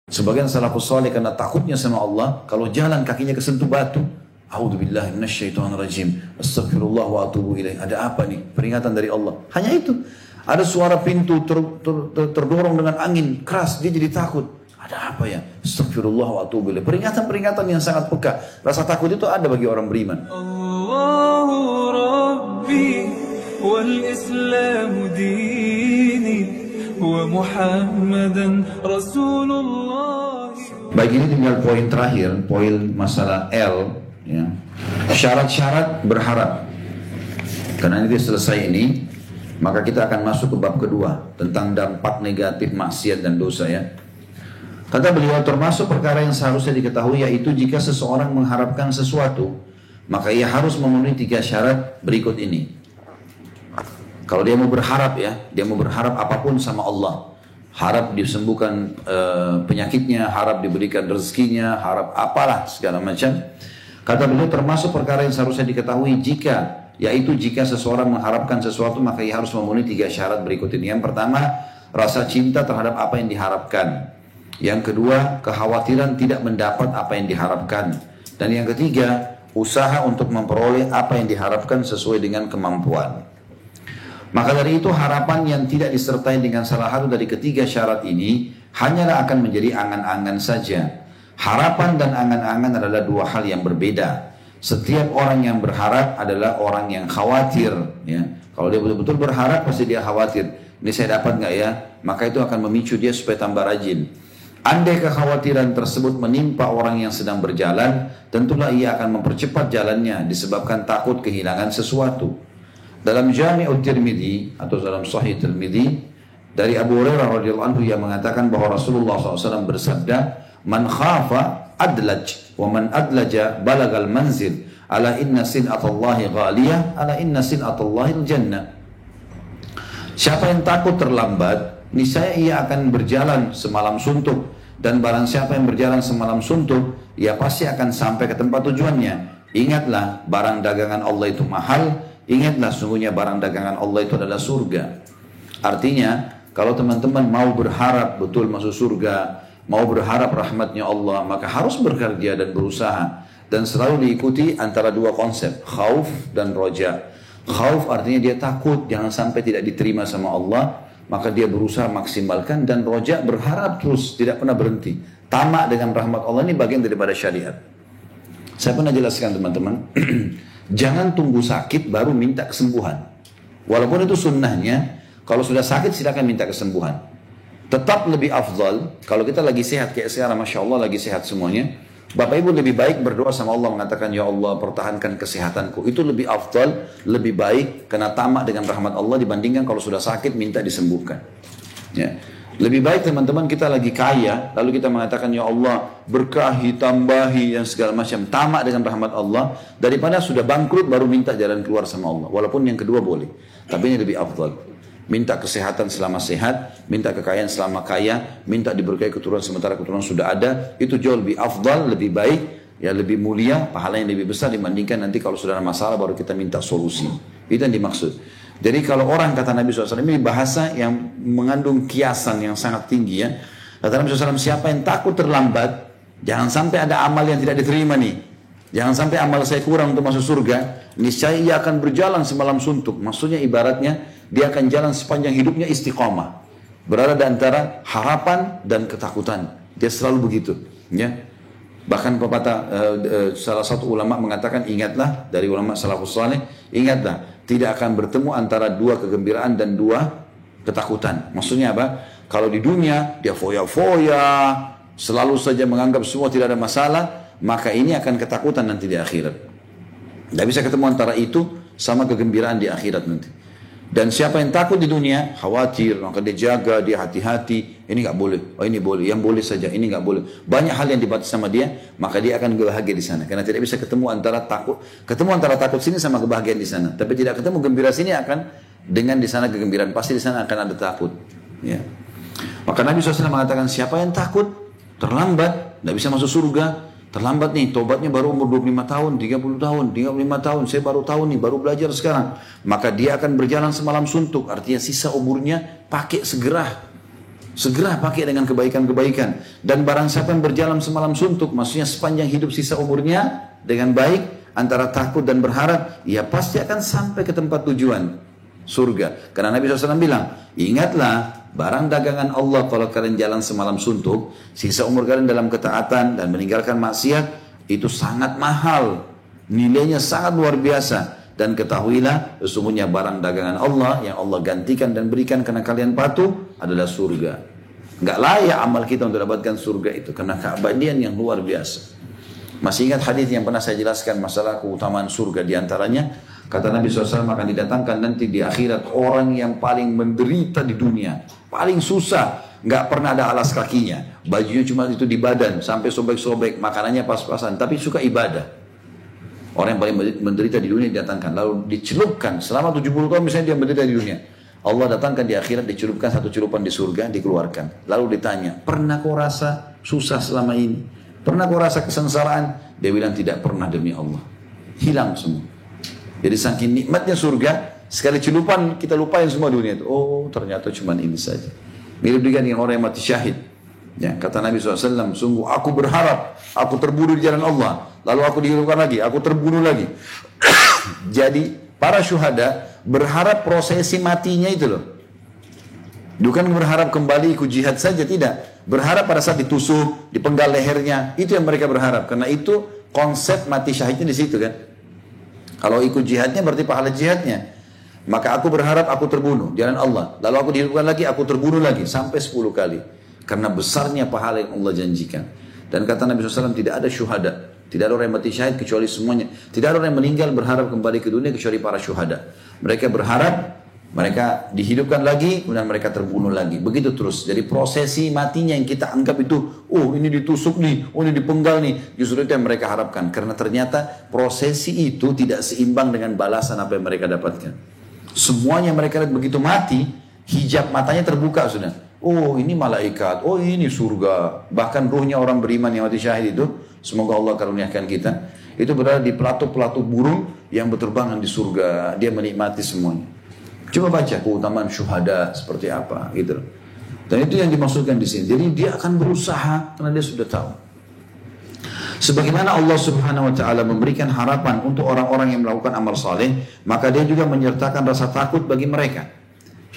Sebagian salafus saleh karena takutnya sama Allah, kalau jalan kakinya kesentuh batu, a'udzubillahi minasyaitonirrajim, astagfirullah wa atubu ilaih. Ada apa nih? Peringatan dari Allah. Hanya itu. Ada suara pintu terdorong dengan angin keras, dia jadi takut. Ada apa ya? Astagfirullah wa atubu ilaih. Peringatan-peringatan yang sangat peka. Rasa takut itu ada bagi orang beriman. Allahu Rabbi wal Islamu dini wa Muhammadan Rasulullah. Baik, ini tinggal poin terakhir, poin masalah L, ya. Syarat-syarat berharap. Karena ini selesai ini, maka kita akan masuk ke bab kedua tentang dampak negatif maksiat dan dosa, ya. Kata beliau, termasuk perkara yang seharusnya diketahui yaitu jika seseorang mengharapkan sesuatu, maka ia harus memenuhi 3 syarat berikut ini. Kalau dia mau berharap, ya, dia mau berharap apapun sama Allah, harap disembuhkan penyakitnya, harap diberikan rezekinya, harap apalah segala macam. Kata beliau, termasuk perkara yang seharusnya diketahui yaitu jika seseorang mengharapkan sesuatu, maka ia harus memenuhi 3 syarat berikut ini. Yang pertama, rasa cinta terhadap apa yang diharapkan. Yang kedua, kekhawatiran tidak mendapat apa yang diharapkan. Dan yang ketiga, usaha untuk memperoleh apa yang diharapkan sesuai dengan kemampuan. Maka dari itu, harapan yang tidak disertai dengan salah satu dari ketiga syarat ini hanyalah akan menjadi angan-angan saja. Harapan dan angan-angan adalah 2 hal yang berbeda. Setiap orang yang berharap adalah orang yang khawatir, ya. Kalau dia betul-betul berharap, pasti dia khawatir. Ini saya dapat nggak ya? Maka itu akan memicu dia supaya tambah rajin. Andai kekhawatiran tersebut menimpa orang yang sedang berjalan, tentulah ia akan mempercepat jalannya disebabkan takut kehilangan sesuatu. Dalam Jami'ut Tirmidzi atau dalam Sahih Tirmidzi dari Abu Hurairah radhiyallahu anhu yang mengatakan bahwa Rasulullah SAW bersabda, "Man khafa adlaj, wa man adlaja balagal manzil. Ala inna sin'atallahi ghaliyah, ala inna sin'atallahi jannah." Siapa yang takut terlambat, niscaya ia akan berjalan semalam suntuk, dan barang siapa yang berjalan semalam suntuk, ia pasti akan sampai ke tempat tujuannya. Ingatlah, barang dagangan Allah itu mahal. Ingatlah, sungguhnya barang dagangan Allah itu adalah surga. Artinya, kalau teman-teman mau berharap betul masuk surga, mau berharap rahmatnya Allah, maka harus bekerja dan berusaha. Dan selalu diikuti antara 2 konsep, khauf dan roja. Khauf artinya dia takut jangan sampai tidak diterima sama Allah, maka dia berusaha maksimalkan. Dan roja berharap terus, tidak pernah berhenti. Tamak dengan rahmat Allah, ini bagian daripada syariat. Saya pernah jelaskan teman-teman, jangan tunggu sakit baru minta kesembuhan. Walaupun itu sunnahnya, kalau sudah sakit silakan minta kesembuhan. Tetap lebih afdal, kalau kita lagi sehat kayak sekarang, Masya Allah lagi sehat semuanya, Bapak Ibu lebih baik berdoa sama Allah, mengatakan, "Ya Allah, pertahankan kesehatanku." Itu lebih afdal, lebih baik, karena tamak dengan rahmat Allah dibandingkan kalau sudah sakit minta disembuhkan. Ya. Lebih baik teman-teman kita lagi kaya, lalu kita mengatakan, "Ya Allah, berkahi, tambahi," dan segala macam, tamak dengan rahmat Allah, daripada sudah bangkrut baru minta jalan keluar sama Allah. Walaupun yang kedua boleh, tapi ini lebih afdal. Minta kesehatan selama sehat, minta kekayaan selama kaya, minta diberkahi keturunan sementara keturunan sudah ada, itu jauh lebih afdal, lebih baik, ya lebih mulia, pahala yang lebih besar dibandingkan nanti kalau sudah ada masalah baru kita minta solusi. Itu yang dimaksud. Jadi kalau orang, kata Nabi SAW, ini bahasa yang mengandung kiasan yang sangat tinggi, ya. Kata Nabi SAW, siapa yang takut terlambat, jangan sampai ada amal yang tidak diterima nih. Jangan sampai amal saya kurang untuk masuk surga, niscaya ia akan berjalan semalam suntuk. Maksudnya ibaratnya, dia akan jalan sepanjang hidupnya istiqamah, berada di antara harapan dan ketakutan. Dia selalu begitu, ya. Bahkan pepatah salah satu ulama mengatakan, ingatlah, dari ulama salafus saleh, ingatlah, tidak akan bertemu antara 2 kegembiraan dan 2 ketakutan. Maksudnya apa? Kalau di dunia dia foya-foya, selalu saja menganggap semua tidak ada masalah, maka ini akan ketakutan nanti di akhirat. Tidak bisa ketemu antara itu sama kegembiraan di akhirat nanti. Dan siapa yang takut di dunia, khawatir, maka dia jaga, dia hati-hati. Ini nggak boleh, oh ini boleh, yang boleh saja, ini nggak boleh. Banyak hal yang dibatasi sama dia, maka dia akan bahagia di sana. Karena tidak bisa ketemu antara takut sini sama kebahagiaan di sana. Tapi tidak ketemu gembira sini akan dengan di sana kegembiraan. Pasti di sana akan ada takut. Ya. Maka Nabi SAW mengatakan, siapa yang takut terlambat, tidak bisa masuk surga. Terlambat nih, tobatnya baru umur 25 tahun, 30 tahun, 35 tahun, saya baru tahu nih, baru belajar sekarang. Maka dia akan berjalan semalam suntuk, artinya sisa umurnya pakai segera. Segera pakai dengan kebaikan-kebaikan. Dan barang siapa yang berjalan semalam suntuk, maksudnya sepanjang hidup sisa umurnya dengan baik, antara takut dan berharap, ia pasti akan sampai ke tempat tujuan, surga. Karena Nabi SAW bilang, ingatlah barang dagangan Allah kalau kalian jalan semalam suntuk, sisa umur kalian dalam ketaatan dan meninggalkan maksiat, itu sangat mahal. Nilainya sangat luar biasa. Dan ketahuilah, sesungguhnya barang dagangan Allah yang Allah gantikan dan berikan karena kalian patuh adalah surga. Nggak layak amal kita untuk dapatkan surga itu, karena keabadian yang luar biasa. Masih ingat hadis yang pernah saya jelaskan masalah keutamaan surga diantaranya? Kata Nabi SAW akan didatangkan nanti di akhirat orang yang paling menderita di dunia. Paling susah, nggak pernah ada alas kakinya. Bajunya cuma itu di badan, sampai sobek-sobek, makanannya pas-pasan, tapi suka ibadah. Orang yang paling menderita di dunia didatangkan, lalu dicelupkan selama 70 tahun misalnya dia menderita di dunia. Allah datangkan di akhirat, dicelupkan satu celupan di surga, dikeluarkan. Lalu ditanya, pernah kau rasa susah selama ini? Pernah kau rasa kesengsaraan? Dia bilang tidak pernah demi Allah. Hilang semua. Jadi saking nikmatnya surga, sekali celupan kita lupain semua dunia itu. Oh ternyata cuma ini saja. Mirip dengan orang yang mati syahid. Ya, kata Nabi SAW, sungguh aku berharap aku terbunuh di jalan Allah. Lalu aku dihidupkan lagi, aku terbunuh lagi. Jadi para syuhada berharap prosesi matinya itu loh. Bukan berharap kembali ikut jihad saja, tidak. Berharap pada saat ditusuk, dipenggal lehernya. Itu yang mereka berharap. Karena itu konsep mati syahidnya di situ kan. Kalau ikut jihadnya berarti pahala jihadnya. Maka aku berharap aku terbunuh di jalan Allah. Lalu aku dihidupkan lagi, aku terbunuh lagi. Sampai 10 kali. Karena besarnya pahala yang Allah janjikan. Dan kata Nabi SAW, tidak ada syuhada. Tidak ada orang yang mati syahid kecuali semuanya. Tidak ada orang yang meninggal berharap kembali ke dunia kecuali para syuhada. Mereka berharap, mereka dihidupkan lagi, kemudian mereka terbunuh lagi. Begitu terus. Jadi prosesi matinya yang kita anggap itu, oh ini ditusuk nih, oh ini dipenggal nih. Justru itu yang mereka harapkan. Karena ternyata prosesi itu tidak seimbang dengan balasan apa yang mereka dapatkan. Semuanya mereka lihat begitu mati, hijab matanya terbuka sudah. Oh ini malaikat, oh ini surga. Bahkan ruhnya orang beriman yang mati syahid itu, semoga Allah karuniakan kita, itu berada di pelatuk-pelatuk burung yang berterbangan di surga. Dia menikmati semuanya. Coba baca keutamaan syuhada seperti apa gitu. Dan itu yang dimaksudkan di sini. Jadi dia akan berusaha karena dia sudah tahu. Sebagaimana Allah Subhanahu wa taala memberikan harapan untuk orang-orang yang melakukan amal saleh, maka dia juga menyertakan rasa takut bagi mereka.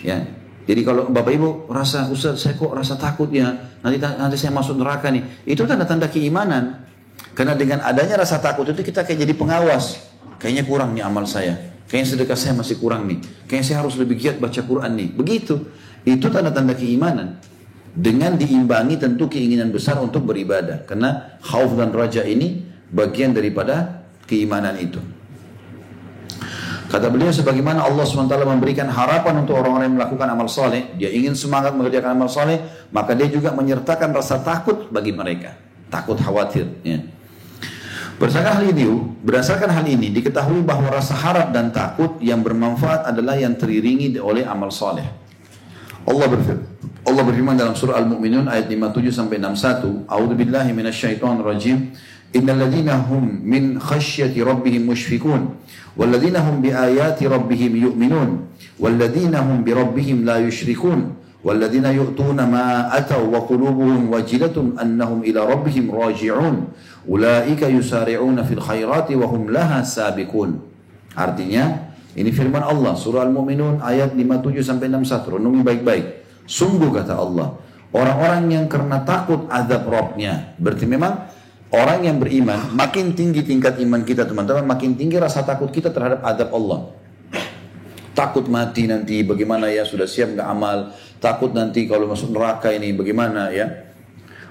Ya. Jadi kalau Bapak Ibu rasa, Ustaz saya kok rasa takut ya, nanti saya masuk neraka nih. Itu tanda-tanda keimanan. Karena dengan adanya rasa takut itu kita kayak jadi pengawas. Kayaknya kurang nih amal saya. Kayaknya sedekah saya masih kurang nih. Kayaknya saya harus lebih giat baca Quran nih. Begitu. Itu tanda-tanda keimanan. Dengan diimbangi tentu keinginan besar untuk beribadah. Karena khauf dan raja ini bagian daripada keimanan itu. Kata beliau, sebagaimana Allah SWT memberikan harapan untuk orang-orang yang melakukan amal saleh, dia ingin semangat mengerjakan amal saleh, maka dia juga menyertakan rasa takut bagi mereka. Takut, khawatir. Ya. Berdasarkan hal ini, diketahui bahwa rasa harap dan takut yang bermanfaat adalah yang teriringi oleh amal saleh. Allah berfirman dalam surah Al-Mu'minun ayat 57-61, A'udzubillahi minasyaitonirrajim. Innal ladzina hum min khasyati rabbihim mushfikun walladzina hum biayati rabbihim yu'minun walladzina hum birabbihim la yusyrikun walladzina yu'tuna ma ataw wa qulubuhum wajilatun annahum ila rabbihim raji'un ulaika yusari'una fil khairati wa hum laha sabiqun. Artinya ini firman Allah surah Al-Mu'minun ayat 57-61. Renungi baik-baik. Sungguh kata Allah, orang-orang yang karena takut azab Rabbnya, berarti memang orang yang beriman, makin tinggi tingkat iman kita teman-teman, makin tinggi rasa takut kita terhadap azab Allah. Takut mati nanti bagaimana ya, sudah siap nggak amal. Takut nanti kalau masuk neraka ini bagaimana ya.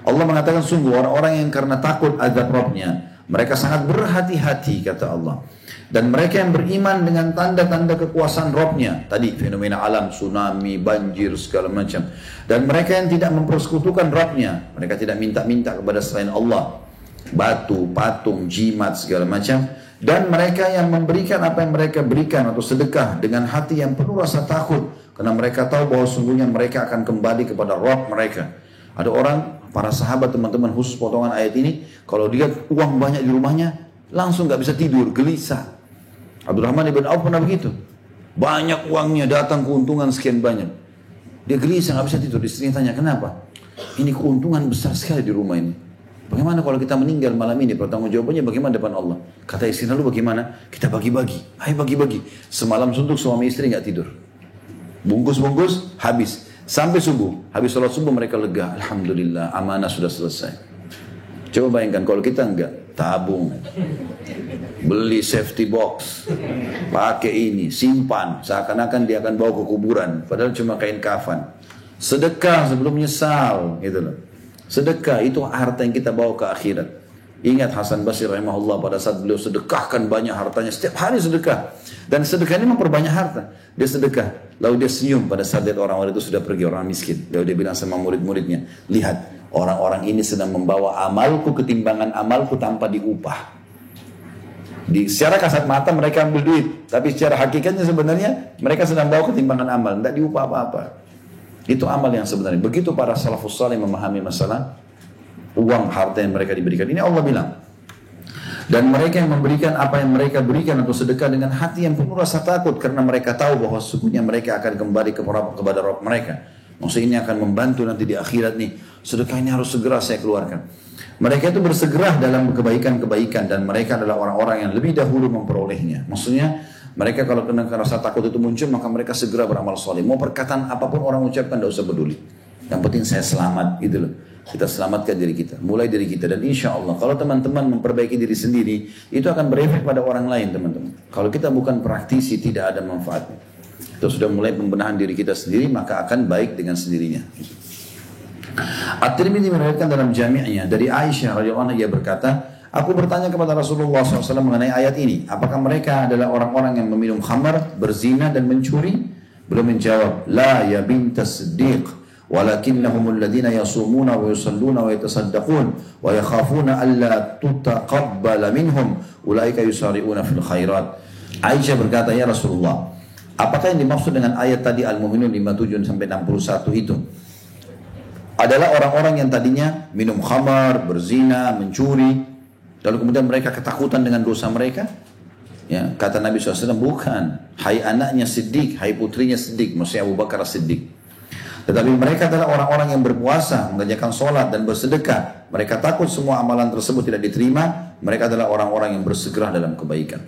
Allah mengatakan sungguh orang-orang yang karena takut azab Rabbnya, mereka sangat berhati-hati kata Allah. Dan mereka yang beriman dengan tanda-tanda kekuasaan Rabbnya, tadi fenomena alam, tsunami, banjir, segala macam. Dan mereka yang tidak mempersekutukan Rabbnya, mereka tidak minta-minta kepada selain Allah, batu, patung, jimat, segala macam. Dan mereka yang memberikan apa yang mereka berikan atau sedekah dengan hati yang penuh rasa takut, karena mereka tahu bahwa sungguhnya mereka akan kembali kepada Rabb mereka. Ada orang, para sahabat teman-teman khusus potongan ayat ini, kalau dia uang banyak di rumahnya, langsung gak bisa tidur, gelisah. Abdurrahman ibn Auf pernah begitu. Banyak uangnya, datang keuntungan sekian banyak. Dia gelisah, nggak bisa tidur. Istrinya tanya, kenapa? Ini keuntungan besar sekali di rumah ini. Bagaimana kalau kita meninggal malam ini? Pertanggung jawabannya bagaimana depan Allah? Kata istri, lalu bagaimana? Kita bagi-bagi. Ayo bagi-bagi. Semalam suntuk suami istri nggak tidur. Bungkus-bungkus, habis. Sampai subuh. Habis sholat subuh mereka lega. Alhamdulillah, amanah sudah selesai. Coba bayangkan kalau kita enggak. Tabung. Beli safety box. Pakai ini, simpan. Seakan-akan dia akan bawa ke kuburan. Padahal cuma kain kafan. Sedekah sebelum nyesal. Gitu loh. Sedekah itu harta yang kita bawa ke akhirat. Ingat Hasan Basri rahimahullah pada saat beliau sedekahkan banyak hartanya. Setiap hari sedekah. Dan sedekah ini memperbanyak harta. Dia sedekah. Lalu dia senyum pada saat lihat orang-orang itu sudah pergi, orang miskin. Lalu dia bilang sama murid-muridnya, lihat orang-orang ini sedang membawa amalku ketimbangan amalku tanpa diupah. Secara kasat mata mereka ambil duit. Tapi secara hakikatnya sebenarnya mereka sedang bawa ketimbangan amal. Tidak diupah apa-apa. Itu amal yang sebenarnya. Begitu para salafus salih memahami masalah uang harta yang mereka diberikan. Ini Allah bilang. Dan mereka yang memberikan apa yang mereka berikan atau sedekah dengan hati yang penuh rasa takut. Karena mereka tahu bahwa sesungguhnya mereka akan kembali kepada Rabb mereka. Maksudnya ini akan membantu nanti di akhirat nih. Sedekah ini harus segera saya keluarkan. Mereka itu bersegera dalam kebaikan-kebaikan. Dan mereka adalah orang-orang yang lebih dahulu memperolehnya. Maksudnya mereka kalau kena rasa takut itu muncul, maka mereka segera beramal soleh. Mau perkataan apapun orang ucapkan, tidak usah peduli. Yang penting saya selamat, gitu loh. Kita selamatkan diri kita, mulai dari kita. Dan insya Allah, kalau teman-teman memperbaiki diri sendiri, itu akan berefek pada orang lain, teman-teman. Kalau kita bukan praktisi, tidak ada manfaatnya. Kita sudah mulai pembenahan diri kita sendiri, maka akan baik dengan sendirinya. At-Tirmidzi meriwayatkan dalam jami'nya dari Aisyah radhiyallahu anha, ia berkata, aku bertanya kepada Rasulullah SAW mengenai ayat ini. Apakah mereka adalah orang-orang yang meminum khamar, berzina dan mencuri? Beliau menjawab, la ya bintas siddiq, walakinnahum alladhina yasumuna wa yusalluna wa yatasaddaqun wa yakhafuna alla tutaqabbala minhum ulaika yusari'una fil khairat. Aisyah berkata, ya Rasulullah, apakah yang dimaksud dengan ayat tadi Al-Mu'minun 57-61 itu? Adalah orang-orang yang tadinya minum khamar, berzina, mencuri, lalu kemudian mereka ketakutan dengan dosa mereka. Ya, kata Nabi SAW, bukan. Hai anaknya Siddiq, hai putrinya Siddiq, maksudnya Abu Bakar Siddiq. Tetapi mereka adalah orang-orang yang berpuasa, mengerjakan sholat dan bersedekah. Mereka takut semua amalan tersebut tidak diterima. Mereka adalah orang-orang yang bersegera dalam kebaikan.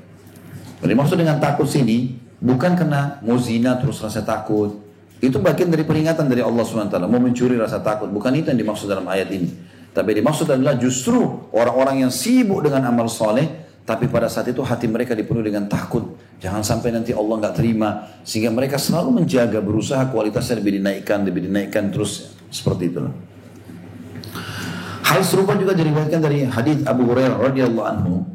Jadi maksud dengan takut sini, bukan karena mau zina terus rasa takut. Itu bagian dari peringatan dari Allah SWT. Mau mencuri rasa takut. Bukan itu yang dimaksud dalam ayat ini. Tapi dimaksud adalah justru orang-orang yang sibuk dengan amal soleh, tapi pada saat itu hati mereka dipenuhi dengan takut. Jangan sampai nanti Allah nggak terima, sehingga mereka selalu menjaga, berusaha kualitasnya lebih dinaikkan terus seperti itulah. Hal serupa juga diriwayatkan dari hadis Abu Hurairah radhiyallahu anhu,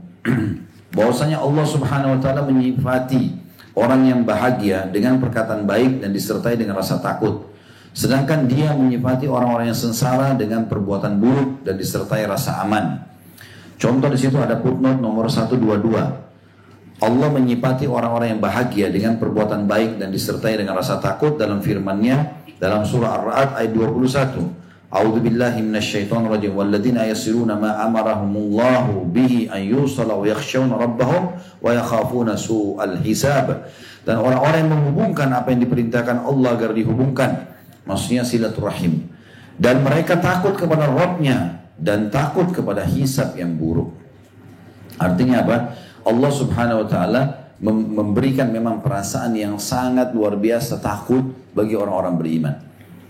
bahwasanya Allah Subhanahu Wa Taala menyifati orang yang bahagia dengan perkataan baik dan disertai dengan rasa takut. Sedangkan dia menyifati orang-orang yang sengsara dengan perbuatan buruk dan disertai rasa aman. Contoh di situ ada footnote nomor 122. Allah menyifati orang-orang yang bahagia dengan perbuatan baik dan disertai dengan rasa takut dalam firman-Nya dalam surah Ar-Ra'd ayat 21. A'udzu billahi minasyaitonir rajim walladzina yasiruna ma amarahumullahu bihi an yusalla wa yakhshawna rabbahum wa yakhafuna su'al hisab. Dan orang-orang yang menghubungkan apa yang diperintahkan Allah agar dihubungkan, maksudnya silaturahim, dan mereka takut kepada Rabb-Nya dan takut kepada hisab yang buruk. Artinya apa? Allah Subhanahu Wa Taala memberikan memang perasaan yang sangat luar biasa takut bagi orang-orang beriman.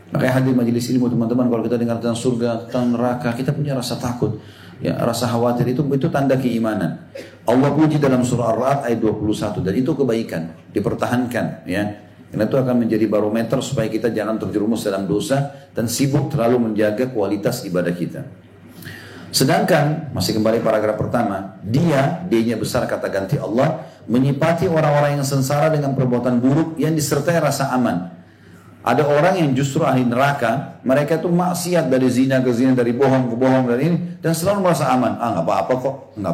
Makanya hadir majelis ilmu teman-teman, kalau kita dengar tentang surga, tentang neraka, kita punya rasa takut, ya, rasa khawatir, itu tanda keimanan. Allah puji dalam surah Ar-Ra'd ayat 21, dan itu kebaikan, dipertahankan, ya. Karena itu akan menjadi barometer supaya kita jangan terjerumus dalam dosa dan sibuk terlalu menjaga kualitas ibadah kita. Sedangkan, masih kembali paragraf pertama, D-nya besar kata ganti Allah, menyipati orang-orang yang sengsara dengan perbuatan buruk yang disertai rasa aman. Ada orang yang justru ahli neraka, mereka itu maksiat dari zina ke zina, dari bohong ke bohong, dari ini, dan selalu merasa aman. Nggak apa-apa kok, nggak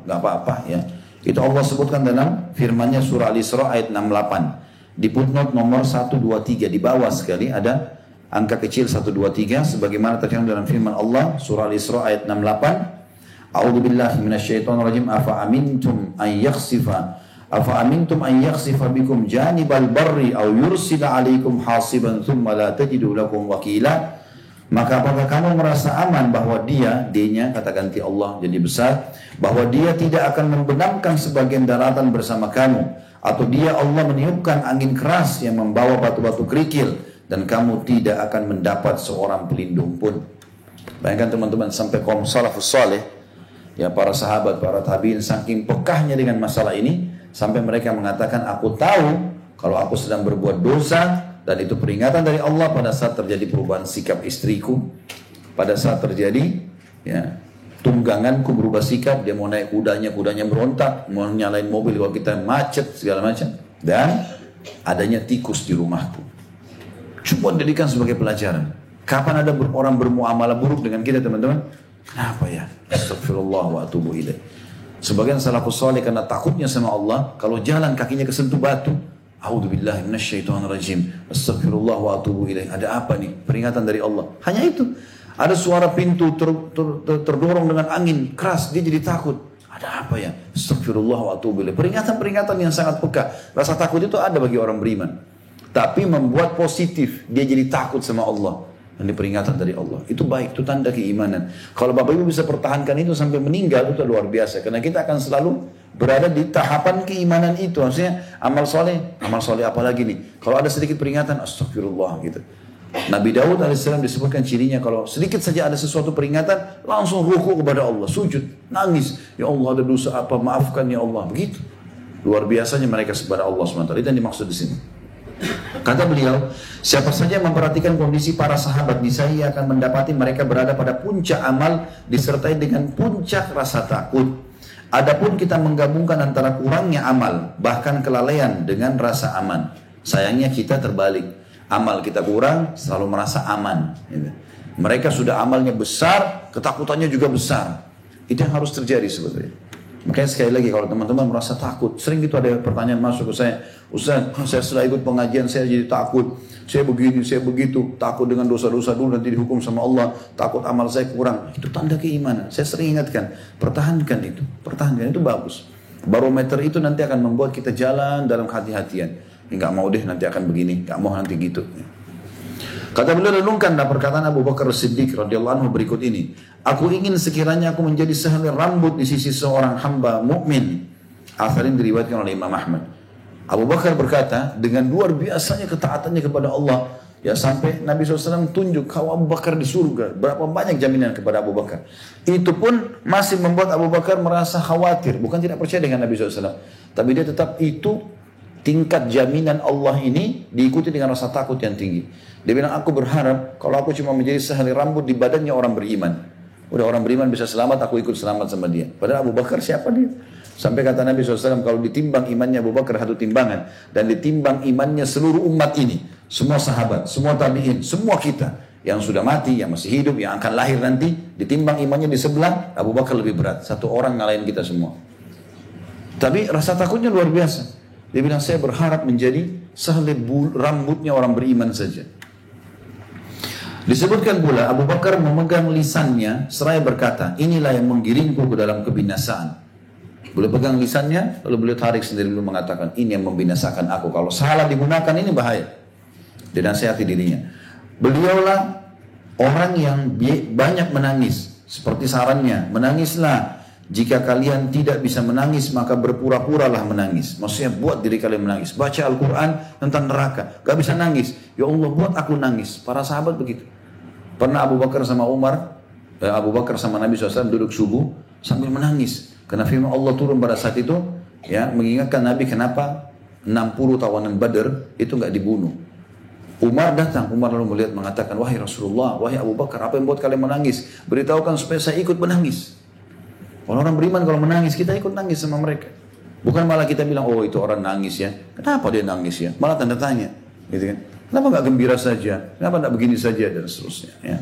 apa-apa, ya. Itu Allah sebutkan dalam firman-Nya surah Al-Isra ayat 68. Di footnote nomor 123 di bawah sekali ada angka kecil 123, sebagaimana tercantum dalam firman Allah surah Al-Isra ayat 68. A'udzu billahi minasyaitonir rajim. Afa amintum an yakhsifa Afa amintum an yakhsifa bikum janibal barri aw yursila alaikum hasiban thumma la tajidu lakum wakila. Maka apakah kamu merasa aman bahwa dia-nya kata ganti Allah jadi besar, bahwa dia tidak akan membenamkan sebagian daratan bersama kamu, atau dia Allah meniupkan angin keras yang membawa batu-batu kerikil dan kamu tidak akan mendapat seorang pelindung pun. Bayangkan teman-teman, sampai kaum salafus saleh, ya para sahabat, para tabiin, saking pekahnya dengan masalah ini sampai mereka mengatakan, aku tahu kalau aku sedang berbuat dosa. Dan itu peringatan dari Allah pada saat terjadi perubahan sikap istriku. Pada saat terjadi ya, tungganganku berubah sikap. Dia mau naik kudanya berontak. Mau nyalain mobil kalau kita macet segala macam. Dan adanya tikus di rumahku. Coba jadikan sebagai pelajaran. Kapan ada orang bermuamalah buruk dengan kita teman-teman? Kenapa ya? Astagfirullah wa atubu ilaih. Sebagian salafus saleh karena takutnya sama Allah, kalau jalan kakinya kesentuh batu, A'udzubillahi minasyaitonirrajim. Astagfirullah wa atubu ilaih. Ada apa nih? Peringatan dari Allah. Hanya itu. Ada suara pintu terdorong dengan angin keras, dia jadi takut. Ada apa ya? Astagfirullah wa atubu ilaih. Peringatan-peringatan yang sangat peka. Rasa takut itu ada bagi orang beriman. Tapi membuat positif, dia jadi takut sama Allah. Ini peringatan dari Allah. Itu baik, itu tanda keimanan. Kalau Bapak Ibu bisa pertahankan itu sampai meninggal, itu luar biasa. Karena kita akan selalu berada di tahapan keimanan itu. Maksudnya amal soleh apa lagi nih? Kalau ada sedikit peringatan, astagfirullah gitu. Nabi Daud alaihissalam disebutkan cirinya, kalau sedikit saja ada sesuatu peringatan, langsung ruku kepada Allah, sujud, nangis. Ya Allah, ada dosa apa, maafkan ya Allah. Begitu. Luar biasanya mereka kepada Allah SWT. Itu yang dimaksud di sini. Kata beliau, siapa saja yang memperhatikan kondisi para sahabat, niscaya akan mendapati mereka berada pada puncak amal disertai dengan puncak rasa takut. Adapun kita menggabungkan antara kurangnya amal, bahkan kelalaian dengan rasa aman. Sayangnya kita terbalik. Amal kita kurang, selalu merasa aman. Mereka sudah amalnya besar, ketakutannya juga besar. Itu yang harus terjadi sebetulnya. Makanya sekali lagi kalau teman-teman merasa takut, sering gitu ada pertanyaan masuk ke saya, Ustaz, saya setelah ikut pengajian saya jadi takut, saya begini, saya begitu, takut dengan dosa-dosa dulu nanti dihukum sama Allah, takut amal saya kurang. Itu tanda keimanan. Saya sering ingatkan, pertahankan itu bagus. Barometer itu nanti akan membuat kita jalan dalam hati-hatian. Enggak mau deh nanti akan begini, enggak mau nanti gitu. Kata beliau, renungkanlah perkataan Abu Bakar Siddiq radhiyallahu anhu berikut ini. Aku ingin sekiranya aku menjadi sehelai rambut di sisi seorang hamba mukmin. Athar ini diriwayatkan oleh Imam Ahmad. Abu Bakar berkata, dengan luar biasanya ketaatannya kepada Allah, ya sampai Nabi SAW tunjuk kalau Abu Bakar di surga, berapa banyak jaminan kepada Abu Bakar. Itu pun masih membuat Abu Bakar merasa khawatir, bukan tidak percaya dengan Nabi SAW, tapi dia tetap itu tingkat jaminan Allah ini diikuti dengan rasa takut yang tinggi. Dia bilang, aku berharap kalau aku cuma menjadi sehelai rambut di badannya orang beriman. Udah orang beriman bisa selamat, aku ikut selamat sama dia. Padahal Abu Bakar siapa dia? Sampai kata Nabi SAW, kalau ditimbang imannya Abu Bakar satu timbangan, dan ditimbang imannya seluruh umat ini, semua sahabat, semua tabi'in, semua kita, yang sudah mati, yang masih hidup, yang akan lahir nanti, ditimbang imannya di sebelah, Abu Bakar lebih berat. Satu orang ngalahin kita semua. Tapi rasa takutnya luar biasa. Dia bilang, saya berharap menjadi sehelai rambutnya orang beriman saja. Disebutkan pula Abu Bakar memegang lisannya seraya berkata, inilah yang menggiringku ke dalam kebinasaan. Beliau pegang lisannya, lalu beliau tarik sendiri, beliau mengatakan, ini yang membinasakan aku. Kalau salah digunakan ini bahaya. Dia nasihati dirinya. Beliaulah orang yang banyak menangis. Seperti sarannya, menangislah. Jika kalian tidak bisa menangis, maka berpura-puralah menangis. Maksudnya buat diri kalian menangis. Baca Al-Quran tentang neraka. Gak bisa nangis. Ya Allah, buat aku nangis. Para sahabat begitu. Pernah Abu Bakar sama Abu Bakar sama Nabi SAW duduk subuh sambil menangis. Karena firman Allah turun pada saat itu, ya, mengingatkan Nabi kenapa 60 tawanan Badar itu gak dibunuh. Umar datang, Umar lalu melihat mengatakan, wahai Rasulullah, wahai Abu Bakar, apa yang buat kalian menangis? Beritahukan supaya saya ikut menangis. Kalau orang beriman kalau menangis, kita ikut nangis sama mereka. Bukan malah kita bilang, oh itu orang nangis ya. Kenapa dia nangis ya? Malah tanda tanya. Gitu kan? Kenapa gak gembira saja? Kenapa gak begini saja? Dan seterusnya. Ya.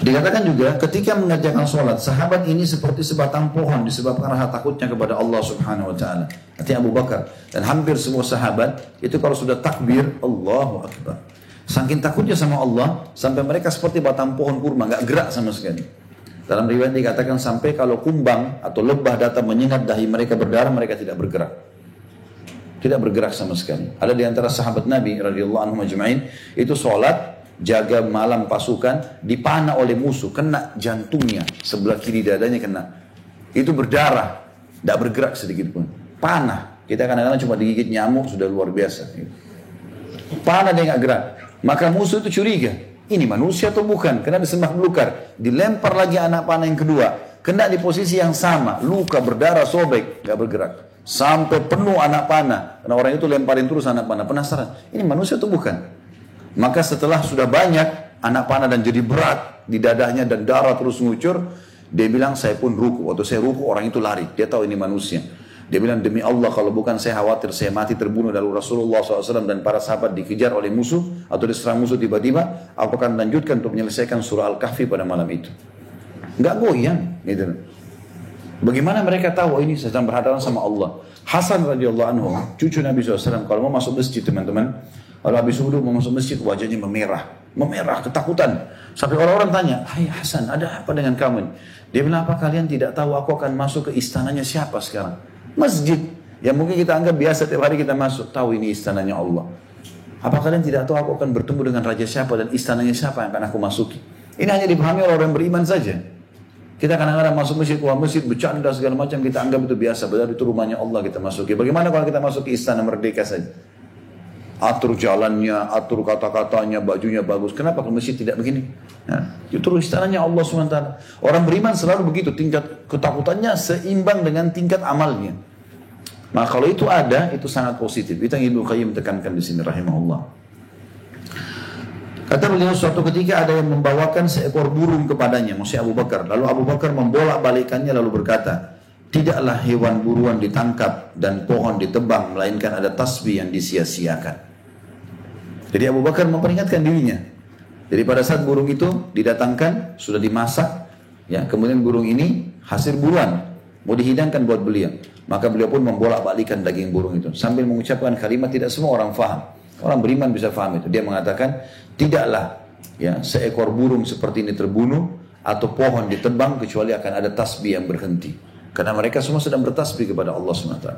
Dikatakan juga, ketika mengerjakan sholat, sahabat ini seperti sebatang pohon disebabkan rasa takutnya kepada Allah Subhanahu Wa Taala. Artinya Abu Bakar dan hampir semua sahabat itu kalau sudah takbir, Allahu Akbar. Saking takutnya sama Allah, sampai mereka seperti batang pohon kurma, gak gerak sama sekali. Dalam riwayat dikatakan sampai kalau kumbang atau lebah datang menyengat dahi mereka berdarah, mereka tidak bergerak. Tidak bergerak sama sekali. Ada di antara sahabat Nabi radhiyallahu anhum ajma'in itu sholat, jaga malam pasukan, dipanah oleh musuh, kena jantungnya, sebelah kiri dadanya kena. Itu berdarah, tidak bergerak sedikit pun. Panah. Kita kadang-kadang cuma digigit nyamuk sudah luar biasa. Panah dia nggak gerak. Maka musuh itu curiga. Ini manusia atau bukan? Kena disembah belukar. Dilempar lagi anak panah yang kedua. Kena di posisi yang sama. Luka, berdarah, sobek. Gak bergerak. Sampai penuh anak panah. Karena orang itu lemparin terus anak panah. Penasaran. Ini manusia atau bukan? Maka setelah sudah banyak anak panah dan jadi berat di dadanya dan darah terus ngucur. Dia bilang saya pun ruku. Waktu saya ruku orang itu lari. Dia tahu ini manusia. Dia bilang demi Allah kalau bukan saya khawatir saya mati terbunuh lalu Rasulullah SAW dan para sahabat dikejar oleh musuh atau diserang musuh tiba-tiba, aku akan lanjutkan untuk menyelesaikan surah Al-Kahfi pada malam itu. Enggak goyang, gitu. Bagaimana mereka tahu ini sedang berhadapan sama Allah? Hasan radhiyallahu anhu, cucu Nabi SAW, kalau mau masuk masjid teman-teman, kalau habis wudu mau masuk masjid wajahnya memerah, ketakutan. Sampai orang-orang tanya, hai Hasan, ada apa dengan kamu? Dia bilang, apa kalian tidak tahu aku akan masuk ke istananya siapa sekarang? Masjid yang mungkin kita anggap biasa tiap hari kita masuk, tahu ini istananya Allah. Apa kalian tidak tahu aku akan bertemu dengan raja siapa dan istananya siapa yang akan aku masuki? Ini hanya dipahami oleh orang beriman saja. Kita kadang-kadang masuk masjid, keluar masjid, bercanda segala macam, kita anggap itu biasa, padahal itu rumahnya Allah kita masuki. Bagaimana kalau kita masuk ke istana merdeka saja? Atur jalannya, atur kata-katanya, bajunya bagus. Kenapa ke masjid tidak begini? Nah, itu istananya Allah SWT. Orang beriman selalu begitu, tingkat ketakutannya seimbang dengan tingkat amalnya. Maka kalau itu ada, itu sangat positif. Itu yang Ibnu Qayyim tekankan di sini rahimahullah. Kata beliau suatu ketika ada yang membawakan seekor burung kepadanya, maksudnya Abu Bakar. Lalu Abu Bakar membolak-balikannya lalu berkata, tidaklah hewan buruan ditangkap dan pohon ditebang, melainkan ada tasbih yang disia-siakan. Jadi Abu Bakar memperingatkan dirinya. Jadi pada saat burung itu didatangkan, sudah dimasak, ya, kemudian burung ini hasil buruan, mau dihidangkan buat beliau. Maka beliau pun membolak-balikan daging burung itu sambil mengucapkan kalimat tidak semua orang faham. Orang beriman bisa faham itu. Dia mengatakan, tidaklah ya seekor burung seperti ini terbunuh atau pohon ditebang kecuali akan ada tasbih yang berhenti. Karena mereka semua sedang bertasbih kepada Allah SWT.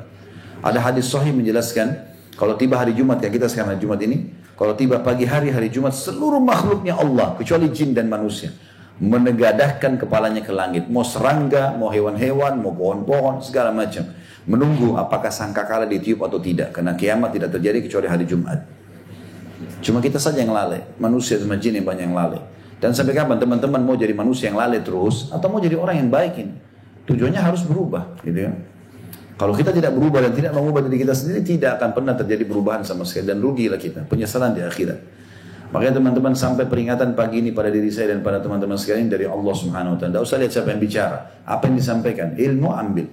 Ada hadis sahih menjelaskan, kalau tiba hari Jumat, yang kita sekarang hari Jumat ini, kalau tiba pagi hari Jumat, seluruh makhluknya Allah, kecuali jin dan manusia, menegadahkan kepalanya ke langit. Mau serangga, mau hewan-hewan, mau pohon-pohon, segala macam. Menunggu apakah sangkakala ditiup atau tidak. Karena kiamat tidak terjadi kecuali hari Jumat. Cuma kita saja yang lalai. Manusia sama jin yang banyak yang lalai. Dan sampai kapan teman-teman mau jadi manusia yang lalai terus, atau mau jadi orang yang baik ini? Tujuannya harus berubah, gitu ya. Kalau kita tidak berubah dan tidak mengubah diri kita sendiri, tidak akan pernah terjadi perubahan sama sekali. Dan rugilah kita, penyesalan di akhirat. Makanya teman-teman sampai peringatan pagi ini pada diri saya dan pada teman-teman sekalian dari Allah Subhanahu Wa Taala. Tidak usah lihat siapa yang bicara, apa yang disampaikan, ilmu ambil.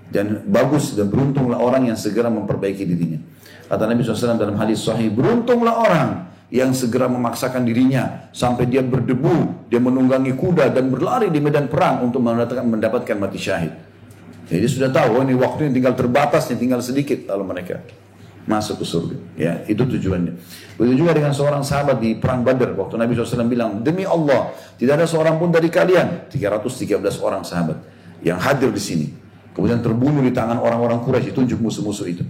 Dan bagus dan beruntunglah orang yang segera memperbaiki dirinya. Kata Nabi SAW dalam hadis sahih, beruntunglah orang yang segera memaksakan dirinya sampai dia berdebu, dia menunggangi kuda dan berlari di medan perang untuk mendapatkan mati syahid. Jadi sudah tahu ini waktunya tinggal terbatas, tinggal sedikit lalu mereka masuk ke surga. Ya, itu tujuannya. Begitu juga dengan seorang sahabat di perang Badar waktu Nabi SAW bilang, demi Allah tidak ada seorang pun dari kalian, 313 orang sahabat yang hadir di sini, kemudian terbunuh di tangan orang-orang Quraisy, ditunjuk musuh-musuh itu.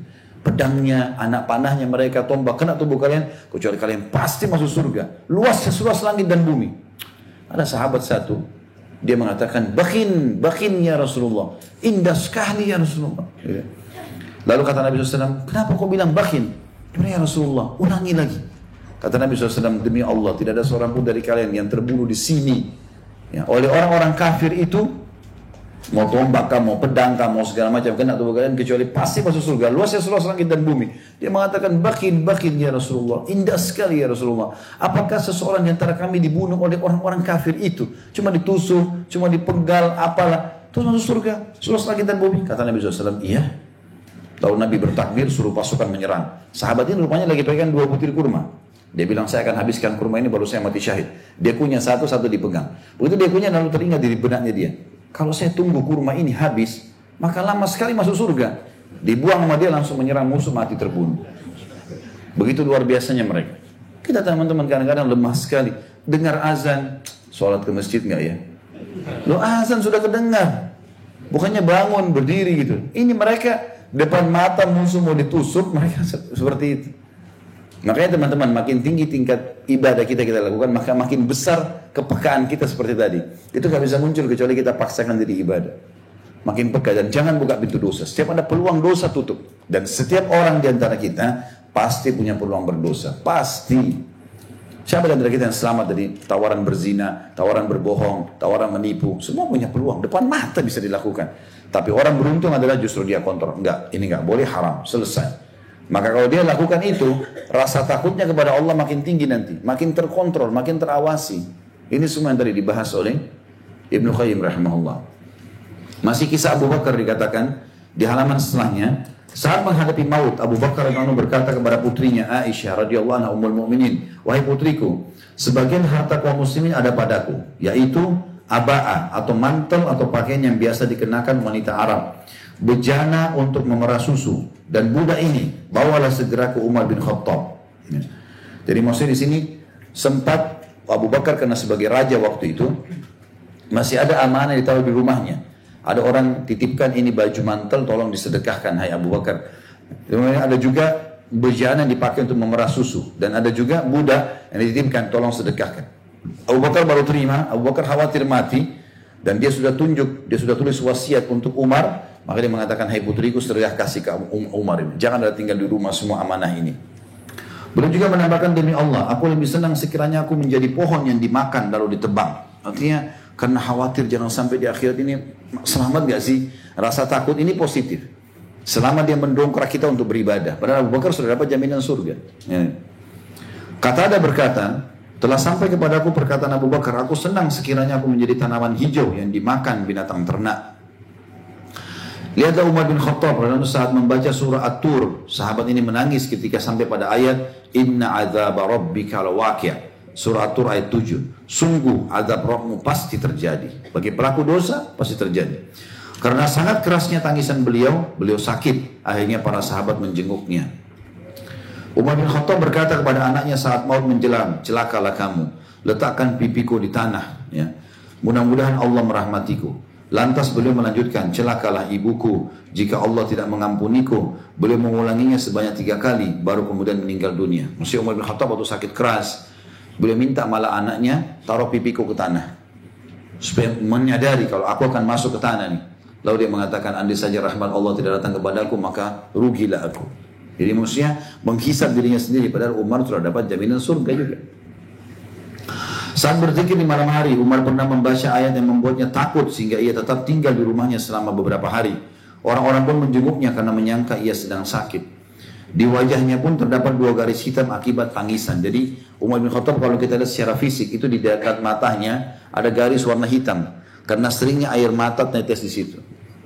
Pedangnya, anak panahnya mereka, tombak kena tubuh kalian, kecuali kalian pasti masuk surga. Luasnya seluas langit dan bumi. Ada sahabat satu, dia mengatakan, bakin ya Rasulullah, indah sekali ya Rasulullah. Lalu kata Nabi SAW, kenapa kau bilang bakin? Ya Rasulullah, ulangi lagi. Kata Nabi SAW, demi Allah, tidak ada seorang pun dari kalian yang terbunuh di sini ya, oleh orang-orang kafir itu, mau tombak kah, mau pedang kah, mau segala macam kena tubuh kalian, kecuali pasti masuk surga. Luasnya seluas langit dan bumi. Dia mengatakan, bakin ya Rasulullah, indah sekali ya Rasulullah. Apakah seseorang di antara kami dibunuh oleh orang-orang kafir itu? Cuma ditusuk, cuma dipenggal, apalah, terus masuk surga, seluas langit dan bumi? Kata Nabi SAW, iya. Lalu Nabi bertakbir, suruh pasukan menyerang. Sahabat ini rupanya lagi pegang 2 butir kurma. Dia bilang, saya akan habiskan kurma ini baru saya mati syahid. Dia kunyah satu dipegang. Begitu dia kunyah, lalu teringat di benaknya dia, kalau saya tunggu kurma ini habis, maka lama sekali masuk surga. Dibuang sama dia, langsung menyerang musuh, mati terbunuh. Begitu luar biasanya mereka. Kita teman-teman kadang-kadang lemah sekali. Dengar azan, sholat ke masjid nggak ya? Lo azan sudah kedengar. Bukannya bangun, berdiri gitu. Ini mereka depan mata musuh mau ditusuk, mereka seperti itu. Makanya teman-teman, makin tinggi tingkat ibadah kita lakukan, maka makin besar kepekaan kita seperti tadi. Itu gak bisa muncul kecuali kita paksakan diri ibadah. Makin peka, dan jangan buka pintu dosa. Setiap ada peluang dosa, tutup. Dan setiap orang di antara kita pasti punya peluang berdosa. Pasti. Siapa di antara kita yang selamat dari tawaran berzina, tawaran berbohong, tawaran menipu? Semua punya peluang. Depan mata bisa dilakukan. Tapi orang beruntung adalah justru dia kontrol. Enggak, ini enggak boleh, haram. Selesai. Maka kalau dia lakukan itu, rasa takutnya kepada Allah makin tinggi nanti. Makin terkontrol, makin terawasi. Ini semua yang tadi dibahas oleh Ibnu Qayyim rahimahullah. Masih kisah Abu Bakar dikatakan di halaman setelahnya, saat menghadapi maut, Abu Bakar radhiyallahu berkata kepada putrinya Aisyah radhiyallahu anha ummul mukminin, "Wahai putriku, sebagian harta kaum muslimin ada padaku, yaitu aba'ah atau mantel atau pakaian yang biasa dikenakan wanita Arab, bejana untuk memerah susu, dan budak ini bawalah segera ke Umar bin Khattab." Jadi maksudnya di sini sempat Abu Bakar karena sebagai raja waktu itu masih ada amanah ditaruh di rumahnya. Ada orang titipkan ini baju mantel, tolong disedekahkan hai Abu Bakar. Kemudian ada juga bejana yang dipakai untuk memerah susu, dan ada juga budak yang dititipkan, tolong sedekahkan. Abu Bakar baru terima. Abu Bakar khawatir mati, dan dia sudah tulis wasiat untuk Umar. Maka dia mengatakan, hai putriku, sedekah kasih ke Umar ini. Jangan ada tinggal di rumah semua amanah ini. Beliau juga menambahkan, demi Allah, aku lebih senang sekiranya aku menjadi pohon yang dimakan lalu ditebang. Artinya karena khawatir jangan sampai di akhirat ini selamat gak sih? Rasa takut ini positif. Selama dia mendongkrak kita untuk beribadah. Padahal Abu Bakar sudah dapat jaminan surga. Ya. Qatada berkata, telah sampai kepadaku perkataan Abu Bakar, aku senang sekiranya aku menjadi tanaman hijau yang dimakan binatang ternak. Lihatlah Umar bin Khattab saat membaca surah At-Tur. Sahabat ini menangis ketika sampai pada ayat Inna azab rabbika lawaqi'. Surah At-Tur ayat 7. Sungguh azab Rabbmu pasti terjadi. Bagi pelaku dosa pasti terjadi. Karena sangat kerasnya tangisan beliau sakit. Akhirnya para sahabat menjenguknya. Umar bin Khattab berkata kepada anaknya saat maut menjelang, celakalah kamu, letakkan pipiku di tanah. Ya. Mudah-mudahan Allah merahmatiku. Lantas beliau melanjutkan, celakalah ibuku jika Allah tidak mengampuniku. Beliau mengulanginya sebanyak 3 kali, baru kemudian meninggal dunia. Maksudnya Umar bin Khattab waktu sakit keras, beliau minta malah anaknya taruh pipiku ke tanah supaya menyadari kalau aku akan masuk ke tanah nih. Lalu dia mengatakan, andai saja rahmat Allah tidak datang kepadaku, maka rugilah aku. Jadi maksudnya menghisab dirinya sendiri, padahal Umar sudah dapat jaminan surga juga. Saat berzikir di malam hari, Umar pernah membaca ayat yang membuatnya takut sehingga ia tetap tinggal di rumahnya selama beberapa hari. Orang-orang pun menjenguknya karena menyangka ia sedang sakit. Di wajahnya pun terdapat 2 garis hitam akibat tangisan. Jadi Umar bin Khattab kalau kita lihat secara fisik itu di dekat matanya ada garis warna hitam karena seringnya air mata tetes di situ.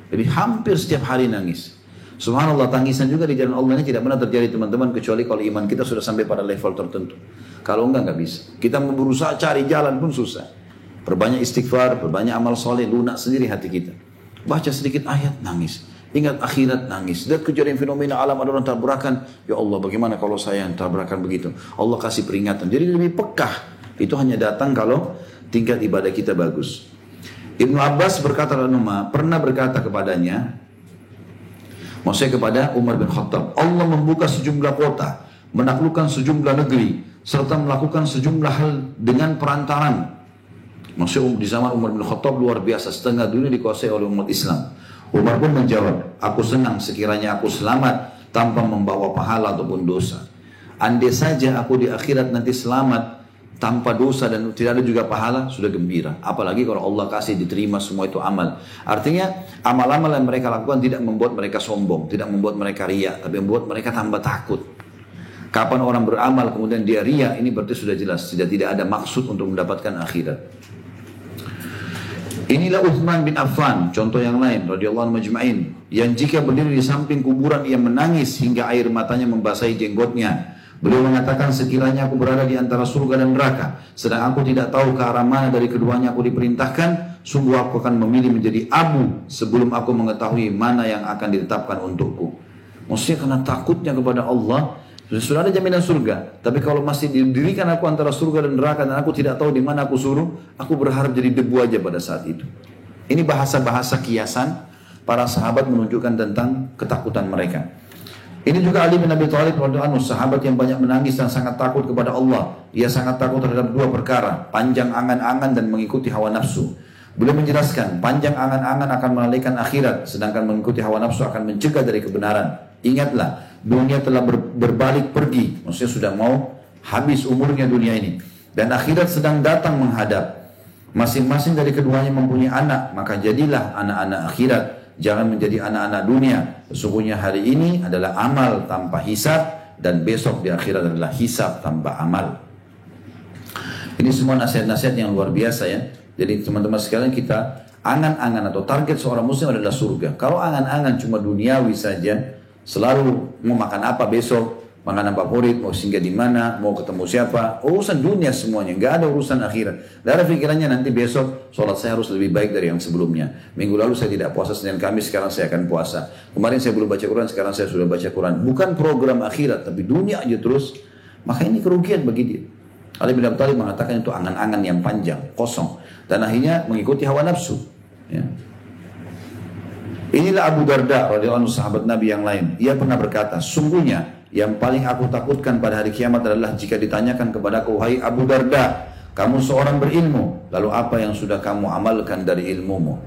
Jadi hampir setiap hari nangis. Subhanallah, tangisan juga di jalan Allah ini tidak pernah terjadi teman-teman kecuali kalau iman kita sudah sampai pada level tertentu. Kalau enggak bisa. Kita berusaha cari jalan pun susah. Perbanyak istighfar, perbanyak amal soleh, lunak sendiri hati kita. Baca sedikit ayat, nangis. Ingat akhirat, nangis. Lihat kejadian fenomena alam, ada orang tabrakan. Ya Allah, bagaimana kalau saya yang tabrakan begitu? Allah kasih peringatan. Jadi lebih pekah. Itu hanya datang kalau tingkat ibadah kita bagus. Ibnu Abbas berkata, pernah berkata kepadanya, maksudnya kepada Umar bin Khattab, Allah membuka sejumlah kota, menaklukkan sejumlah negeri, serta melakukan sejumlah hal dengan perantaran. Maksudnya di zaman Umar bin Khattab luar biasa, setengah dunia dikuasai oleh umat Islam. Umar pun menjawab, aku senang sekiranya aku selamat tanpa membawa pahala ataupun dosa. Andai saja aku di akhirat nanti selamat tanpa dosa dan tidak ada juga pahala, sudah gembira. Apalagi kalau Allah kasih diterima semua itu amal. Artinya amal-amal yang mereka lakukan tidak membuat mereka sombong, tidak membuat mereka riya, tapi membuat mereka tambah takut. Kapan orang beramal kemudian dia riya, ini berarti sudah jelas tidak ada maksud untuk mendapatkan akhirat. Inilah Uthman bin Affan, contoh yang lain radhiyallahu anhu majma'in, yang jika berdiri di samping kuburan ia menangis hingga air matanya membasahi jenggotnya. Beliau mengatakan, sekiranya aku berada di antara surga dan neraka, sedang aku tidak tahu ke arah mana dari keduanya aku diperintahkan, sungguh aku akan memilih menjadi abu sebelum aku mengetahui mana yang akan ditetapkan untukku. Maksudnya karena takutnya kepada Allah, Sudah ada jaminan surga. Tapi kalau masih didirikan aku antara surga dan neraka dan aku tidak tahu di mana aku suruh, aku berharap jadi debu aja pada saat itu. Ini bahasa-bahasa kiasan para sahabat menunjukkan tentang ketakutan mereka. Ini juga Ali bin Abi Thalib radhiyallahu anhu, sahabat yang banyak menangis dan sangat takut kepada Allah. Ia sangat takut terhadap dua perkara, panjang angan-angan dan mengikuti hawa nafsu. Beliau menjelaskan, panjang angan-angan akan melalaikan akhirat, sedangkan mengikuti hawa nafsu akan mencegah dari kebenaran. Ingatlah, dunia telah berbalik pergi, maksudnya sudah mau habis umurnya dunia ini. Dan akhirat sedang datang menghadap. Masing-masing dari keduanya mempunyai anak, maka jadilah anak-anak akhirat. Jangan menjadi anak-anak dunia. Sesungguhnya hari ini adalah amal tanpa hisab, dan besok di akhirat adalah hisab tanpa amal. Ini semua nasihat-nasihat yang luar biasa ya. Jadi teman-teman sekalian, kita angan-angan atau target seorang muslim adalah surga. Kalau angan-angan cuma duniawi saja, selalu mau makan apa besok, makanan favorit, mau singgah di mana, mau ketemu siapa, urusan dunia semuanya, nggak ada urusan akhirat. Dari pikirannya nanti besok sholat saya harus lebih baik dari yang sebelumnya. Minggu lalu saya tidak puasa, Senin Kamis, sekarang saya akan puasa. Kemarin saya belum baca Quran, sekarang saya sudah baca Quran. Bukan program akhirat, tapi dunia aja terus. Maka ini kerugian bagi dia. Ali bin Abi Thalib mengatakan itu angan-angan yang panjang, kosong, dan akhirnya mengikuti hawa nafsu. Ya. Inilah Abu Darda radhiyallahu anhu, sahabat Nabi yang lain. Ia pernah berkata, sungguhnya yang paling aku takutkan pada hari kiamat adalah jika ditanyakan kepadaku, wahai Abu Darda, kamu seorang berilmu, lalu apa yang sudah kamu amalkan dari ilmumu?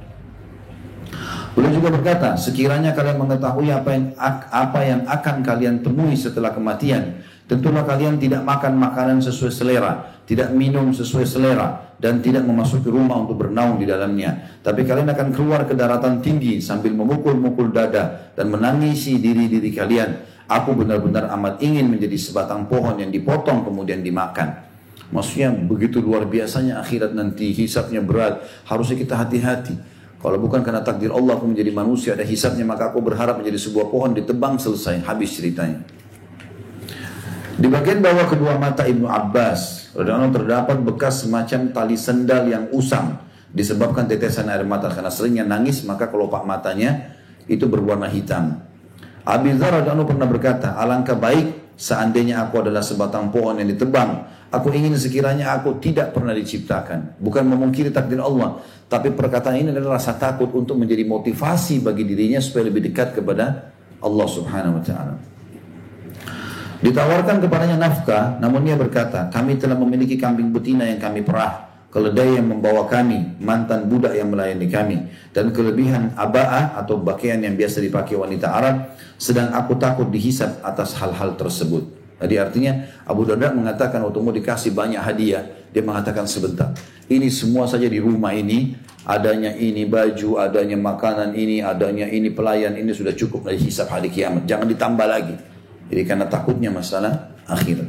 Beliau juga berkata, sekiranya kalian mengetahui apa yang akan kalian temui setelah kematian, tentulah kalian tidak makan makanan sesuai selera, tidak minum sesuai selera, dan tidak memasuki rumah untuk bernaung di dalamnya. Tapi kalian akan keluar ke daratan tinggi sambil memukul-mukul dada dan menangisi diri-diri kalian. Aku benar-benar amat ingin menjadi sebatang pohon yang dipotong kemudian dimakan. Maksudnya begitu luar biasanya akhirat nanti, hisabnya berat. Harusnya kita hati-hati. Kalau bukan karena takdir Allah aku menjadi manusia, ada hisabnya, maka aku berharap menjadi sebuah pohon ditebang, selesai, habis ceritanya. Di bagian bawah kedua mata Ibnu Abbas terdapat bekas semacam tali sendal yang usang disebabkan tetesan air mata, karena seringnya nangis maka kelopak matanya itu berwarna hitam. Abi Dzar radhiyallahu pernah berkata, alangkah baik seandainya aku adalah sebatang pohon yang ditebang. Aku ingin sekiranya aku tidak pernah diciptakan. Bukan memungkiri takdir Allah, tapi perkataan ini adalah rasa takut untuk menjadi motivasi bagi dirinya supaya lebih dekat kepada Allah Subhanahu wa taala. Ditawarkan kepadanya nafkah, namun dia berkata, kami telah memiliki kambing betina yang kami perah, keledai yang membawa kami, mantan budak yang melayani kami, dan kelebihan aba'ah atau pakaian yang biasa dipakai wanita Arab, sedang aku takut dihisab atas hal-hal tersebut. Jadi artinya Abu Darda mengatakan waktu mau dikasih banyak hadiah, dia mengatakan sebentar, ini semua saja di rumah ini, adanya ini baju, adanya makanan ini, adanya ini pelayan, ini sudah cukup dari hisab hari kiamat, jangan ditambah lagi. Jadi karena takutnya masalah akhirat.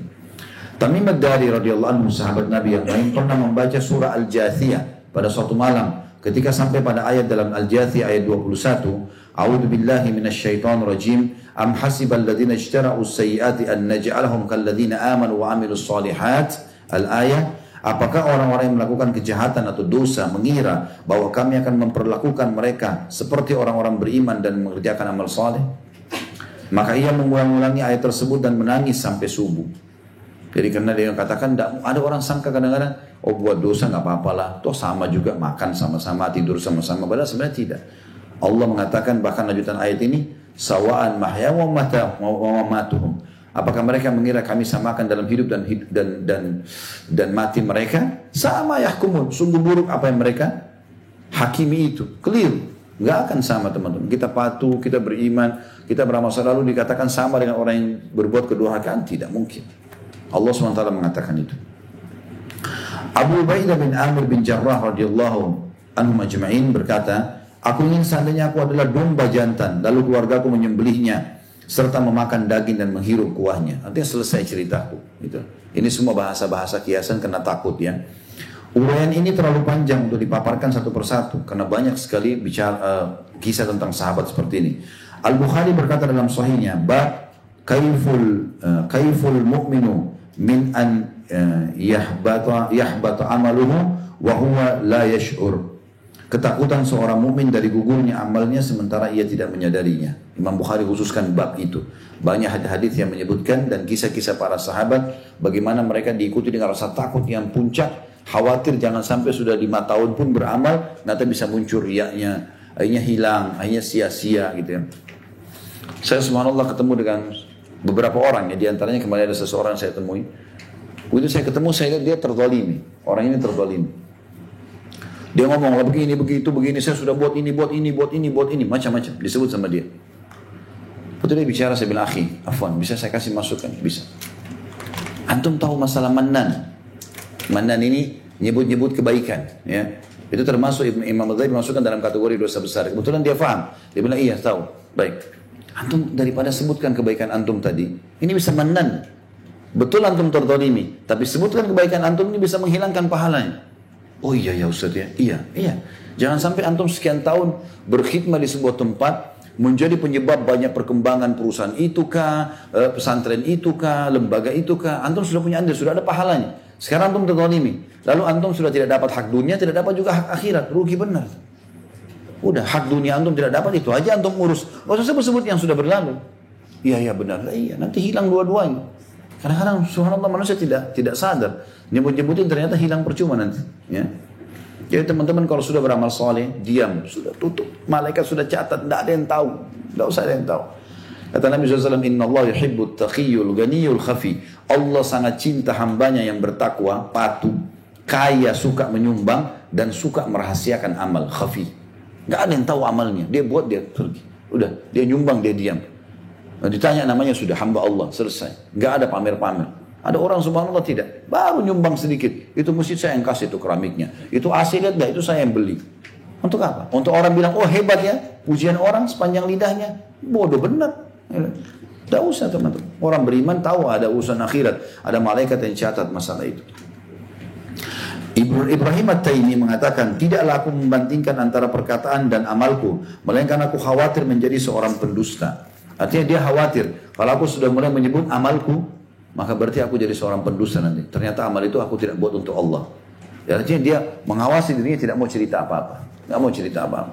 Tamim ad-Dari radhiyallahu anhu, sahabat Nabi yang lain, pernah membaca surah Al-Jathiyah pada suatu malam. Ketika sampai pada ayat dalam Al-Jathiyah ayat 21, A'udzu billahi minasyaitonir rajim, am hasibal ladzina ijtara'us sayyiati an naj'alahum kal ladzina amanu wa 'amilus shalihat. Al-ayah, apakah orang-orang yang melakukan kejahatan atau dosa mengira bahwa kami akan memperlakukan mereka seperti orang-orang beriman dan mengerjakan amal saleh? Maka ia mengulang-ulangi ayat tersebut dan menangis sampai subuh. Jadi karena dia katakan, ada orang sangka kadang-kadang, oh buat dosa nggak apa-apalah, toh sama juga makan sama-sama, tidur sama-sama. Padahal sebenarnya tidak. Allah mengatakan bahkan lanjutan ayat ini, sawa'an mahya wa mamatuhum. Apakah mereka mengira kami samakan dalam hidup dan mati mereka? Sama yahkumun, sungguh buruk apa yang mereka hakimi itu. Keliru, nggak akan sama teman-teman. Kita patuh, kita beriman, kita beramal selalu dikatakan sama dengan orang yang berbuat kedurhakaan, tidak mungkin. Allah SWT mengatakan itu. Abu Ubaidah bin Amir bin Jarrah radhiyallahu anhu majma'in berkata, aku ingin seandainya aku adalah domba jantan, lalu keluargaku menyembelihnya serta memakan daging dan menghirup kuahnya. Artinya selesai ceritaku. Gitu. Ini semua bahasa-bahasa kiasan karena takut ya. Uraian ini terlalu panjang untuk dipaparkan satu persatu karena banyak sekali bicara kisah tentang sahabat seperti ini. Al-Bukhari berkata dalam sahihnya, bab kaiful mu'minu min an yahbata amaluhu wa huwa la yash'ur. ketakutan seorang mukmin dari gugurnya amalnya sementara ia tidak menyadarinya. Imam Bukhari khususkan bab itu. Banyak hadis yang menyebutkan dan kisah-kisah para sahabat bagaimana mereka diikuti dengan rasa takut yang puncak, khawatir jangan sampai sudah 5 tahun pun beramal, nanti bisa muncul riyaknya, akhirnya hilang, akhirnya sia-sia gitu ya. Saya subhanallah ketemu dengan beberapa orang ya, diantaranya kemarin ada seseorang saya temui. Begitu saya ketemu, saya lihat dia terzalimi. Orang ini terzalimi. Dia ngomong lah begini, begitu, begini, saya sudah buat ini, macam-macam disebut sama dia. Betul dia bicara, saya bilang, akhi, afwan, bisa saya kasih masukan? Bisa. Antum tahu masalah mannan? Mannan ini nyebut-nyebut kebaikan, ya. Itu termasuk Imam Ghazali masukkan dalam kategori dosa besar. Kebetulan dia faham. Dia bilang, iya tahu. Baik. Antum daripada sebutkan kebaikan antum tadi, ini bisa mannan. Betul antum terzalimi, tapi sebutkan kebaikan antum ini bisa menghilangkan pahalanya. Oh iya ya Ustaz ya, iya. Jangan sampai antum sekian tahun berkhidmat di sebuah tempat menjadi penyebab banyak perkembangan perusahaan itu kah, pesantren itu kah, lembaga itu kah. Antum sudah punya andil, sudah ada pahalanya. Sekarang antum terzalimi, lalu antum sudah tidak dapat hak dunia, tidak dapat juga hak akhirat, rugi benar. Udah hak dunia antum tidak dapat, itu aja antum urus. Gak usah sebut-sebut yang sudah berlalu. Iya benar, iya nanti hilang dua-duanya. Kadang-kadang subhanallah manusia tidak sadar. Nyebut-nyebutin ternyata hilang percuma nanti. Ya. Jadi teman-teman kalau sudah beramal soleh, diam, sudah tutup. Malaikat sudah catat, tidak ada yang tahu. Tidak usah ada yang tahu. Kata Nabi SAW, Inna Allah yuhibbut taqiyul ganiyul khafi. Allah sangat cinta hambanya yang bertakwa, patuh, kaya, suka menyumbang, dan suka merahasiakan amal, khafi. Tidak ada yang tahu amalnya. Dia buat, dia pergi. Udah, dia nyumbang, dia diam. Ditanya namanya sudah hamba Allah, selesai. Gak ada pamer-pamer. Ada orang subhanallah tidak. Baru nyumbang sedikit. Itu masjid saya yang kasih itu keramiknya. Itu AC lihat gak? Itu saya yang beli. Untuk apa? Untuk orang bilang, oh hebat ya. Pujian orang sepanjang lidahnya. Bodoh benar. Tidak usah teman-teman. Orang beriman tahu ada urusan akhirat. Ada malaikat yang catat masalah itu. Ibrahim At-Taimi mengatakan, tidaklah aku membandingkan antara perkataan dan amalku. Melainkan aku khawatir menjadi seorang pendusta. Artinya dia khawatir, kalau aku sudah mulai menyebut amalku, maka berarti aku jadi seorang pendusta nanti. Ternyata amal itu aku tidak buat untuk Allah. Ya, artinya dia mengawasi dirinya, tidak mau cerita apa-apa. Tidak mau cerita apa-apa.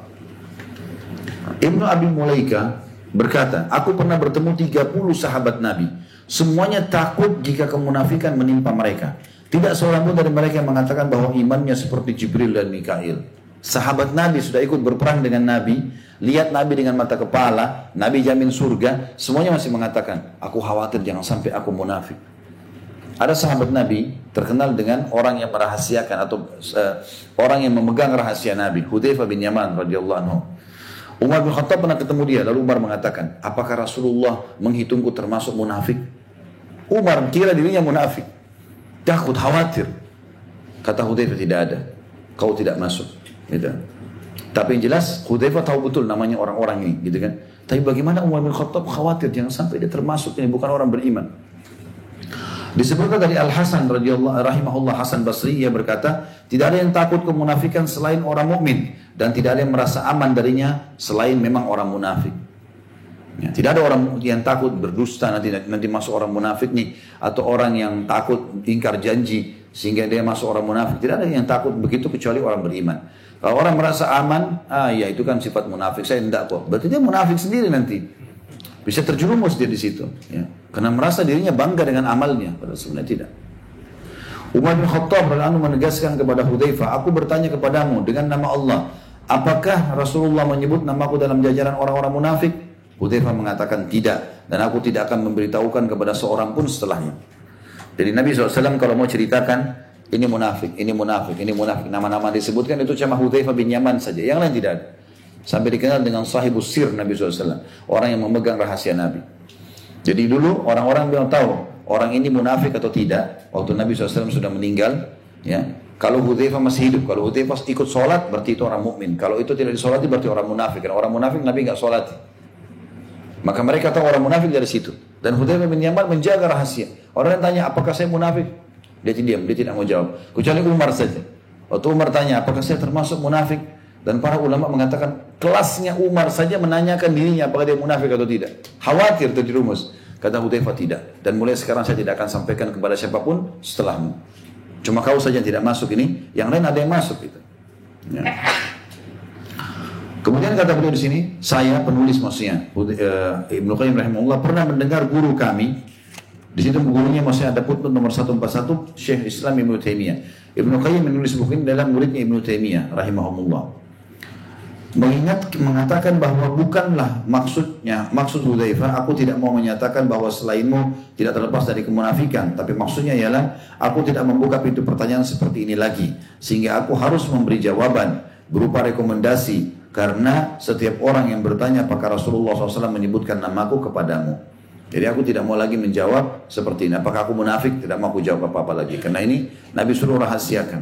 Ibnu Abi Mulaika berkata, aku pernah bertemu 30 sahabat Nabi. Semuanya takut jika kemunafikan menimpa mereka. Tidak seorang pun dari mereka yang mengatakan bahwa imannya seperti Jibril dan Mikail. Sahabat Nabi sudah ikut berperang dengan Nabi, lihat Nabi dengan mata kepala, Nabi jamin surga, semuanya masih mengatakan, aku khawatir jangan sampai aku munafik. Ada sahabat Nabi terkenal dengan orang yang merahasiakan atau orang yang memegang rahasia Nabi, Hudzaifah bin Yaman radhiyallahu anhu. Umar bin Khattab pernah ketemu dia, lalu Umar mengatakan, apakah Rasulullah menghitungku termasuk munafik? Umar kira dirinya munafik, takut, khawatir. Kata Hudzaifah, tidak ada, kau tidak masuk. Gitu. Tapi yang jelas Hudzaifah tahu betul namanya orang-orang ini, gitu kan. Tapi bagaimana Umar bin Khattab khawatir jangan sampai dia termasuk ini bukan orang beriman. Disebutkan dari Al Hasan radhiyallahu rahimahullah Hasan Basri, ia berkata, tidak ada yang takut kemunafikan selain orang mukmin dan tidak ada yang merasa aman darinya selain memang orang munafik. Ya, tidak ada orang yang takut berdusta nanti masuk orang munafik nih, atau orang yang takut ingkar janji sehingga dia masuk orang munafik. Tidak ada yang takut begitu kecuali orang beriman. Kalau orang merasa aman, ya itu kan sifat munafik, saya tidak kok. Berarti dia munafik sendiri nanti. Bisa terjerumus dia di situ, ya. Karena merasa dirinya bangga dengan amalnya, padahal sebenarnya tidak. Umar bin Khattab radhiyallahu anhu menegaskan kepada Hudzaifah, aku bertanya kepadamu dengan nama Allah, apakah Rasulullah menyebut namaku dalam jajaran orang-orang munafik? Hudzaifah mengatakan tidak, dan aku tidak akan memberitahukan kepada seorang pun setelahnya. Jadi Nabi SAW kalau mau ceritakan, ini munafik, ini munafik, ini munafik, nama-nama disebutkan itu cuma Hudzaifah bin Yaman saja, yang lain tidak ada. Sampai dikenal dengan sahibus sir Nabi SAW, orang yang memegang rahasia Nabi. Jadi dulu orang-orang belum tahu orang ini munafik atau tidak. Waktu Nabi SAW sudah meninggal, ya. Kalau Hudzaifah masih hidup, kalau Hudzaifah ikut sholat berarti itu orang mukmin. Kalau itu tidak disolati berarti orang munafik. Karena orang munafik Nabi nggak sholati. Maka mereka tahu orang munafik dari situ. Dan Hudzaifah bin Yaman menjaga rahasia. Orang yang tanya apakah saya munafik? Dia diam, dia tidak mau jawab. Kecuali Umar saja. Waktu Umar tanya, apakah saya termasuk munafik? Dan para ulama mengatakan, kelasnya Umar saja menanyakan dirinya apakah dia munafik atau tidak. Khawatir terjerumus. Kata Hudzaifah tidak. Dan mulai sekarang saya tidak akan sampaikan kepada siapapun setelahmu. Cuma kau saja yang tidak masuk ini, yang lain ada yang masuk. Gitu. Ya. Kemudian kata beliau di sini, saya penulis maksudnya, Ibnu Qayyim rahimahullah pernah mendengar guru kami, di situ gurunya maksudnya ada footnote nomor 141, Syekh Islam Ibnu Taimiyah. Ibnu Qayyim menulis buku ini dalam muridnya Ibnu Taimiyah rahimahullah. Mengatakan bahwa bukanlah maksud Hudzaifah, aku tidak mau menyatakan bahwa selainmu tidak terlepas dari kemunafikan, tapi maksudnya ialah aku tidak membuka pintu pertanyaan seperti ini lagi, sehingga aku harus memberi jawaban berupa rekomendasi, karena setiap orang yang bertanya apakah Rasulullah SAW menyebutkan namaku kepadamu. Jadi aku tidak mau lagi menjawab seperti ini, apakah aku munafik, tidak mau aku jawab apa-apa lagi, karena ini Nabi suruh rahasiakan.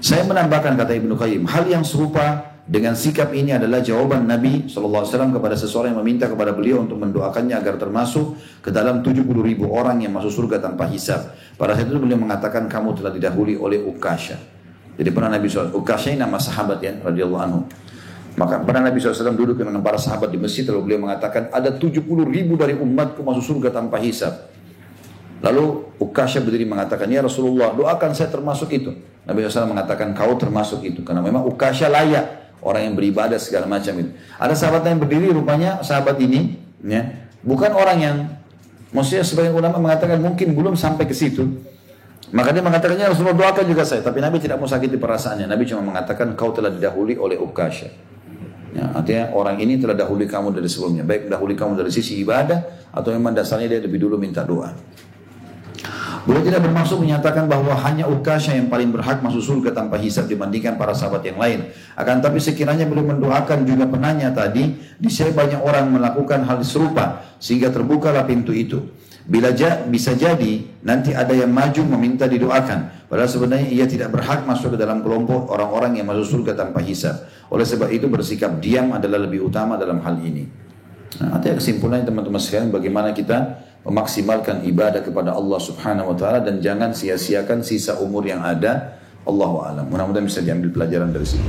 Saya menambahkan, kata Ibnu Qayyim, hal yang serupa dengan sikap ini adalah jawaban Nabi SAW kepada seseorang yang meminta kepada beliau untuk mendoakannya agar termasuk ke dalam 70.000 orang yang masuk surga tanpa hisab. Pada saat itu beliau mengatakan, kamu telah didahului oleh Ukasha. Jadi pernah Nabi SAW, Ukasha ini nama sahabat ya, radhiyallahu anhu. Maka pernah Nabi SAW duduk dengan para sahabat di masjid, lalu beliau mengatakan, ada 70.000 dari umatku masuk surga tanpa hisab. Lalu Ukasha berdiri mengatakan, ya Rasulullah, doakan saya termasuk itu. Nabi SAW mengatakan, kau termasuk itu, karena memang Ukasha layak, orang yang beribadah segala macam itu. Ada sahabat yang berdiri, rupanya sahabat ini ya, bukan orang yang, maksudnya sebagian ulama mengatakan mungkin belum sampai ke situ. Maka dia mengatakannya, Rasulullah doakan juga saya. Tapi Nabi tidak mau sakiti perasaannya. Nabi cuma mengatakan, kau telah didahului oleh Ukasha. Ya, artinya orang ini telah dahului kamu dari sebelumnya. Baik dahului kamu dari sisi ibadah, atau memang dasarnya dia lebih dulu minta doa. Beliau tidak bermaksud menyatakan bahwa hanya Ukasha yang paling berhak masuk surga tanpa hisab dibandingkan para sahabat yang lain. Akan tapi sekiranya beliau mendoakan juga penanya tadi, disini banyak orang melakukan hal serupa sehingga terbukalah pintu itu. Bisa jadi nanti ada yang maju meminta didoakan, padahal sebenarnya ia tidak berhak masuk ke dalam kelompok orang-orang yang masuk surga tanpa hisab. Oleh sebab itu bersikap diam adalah lebih utama dalam hal ini. Nah, artinya kesimpulannya teman-teman sekalian, bagaimana kita memaksimalkan ibadah kepada Allah Subhanahu wa taala dan jangan sia-siakan sisa umur yang ada. Allahu a'lam. Mudah-mudahan bisa diambil pelajaran dari sini.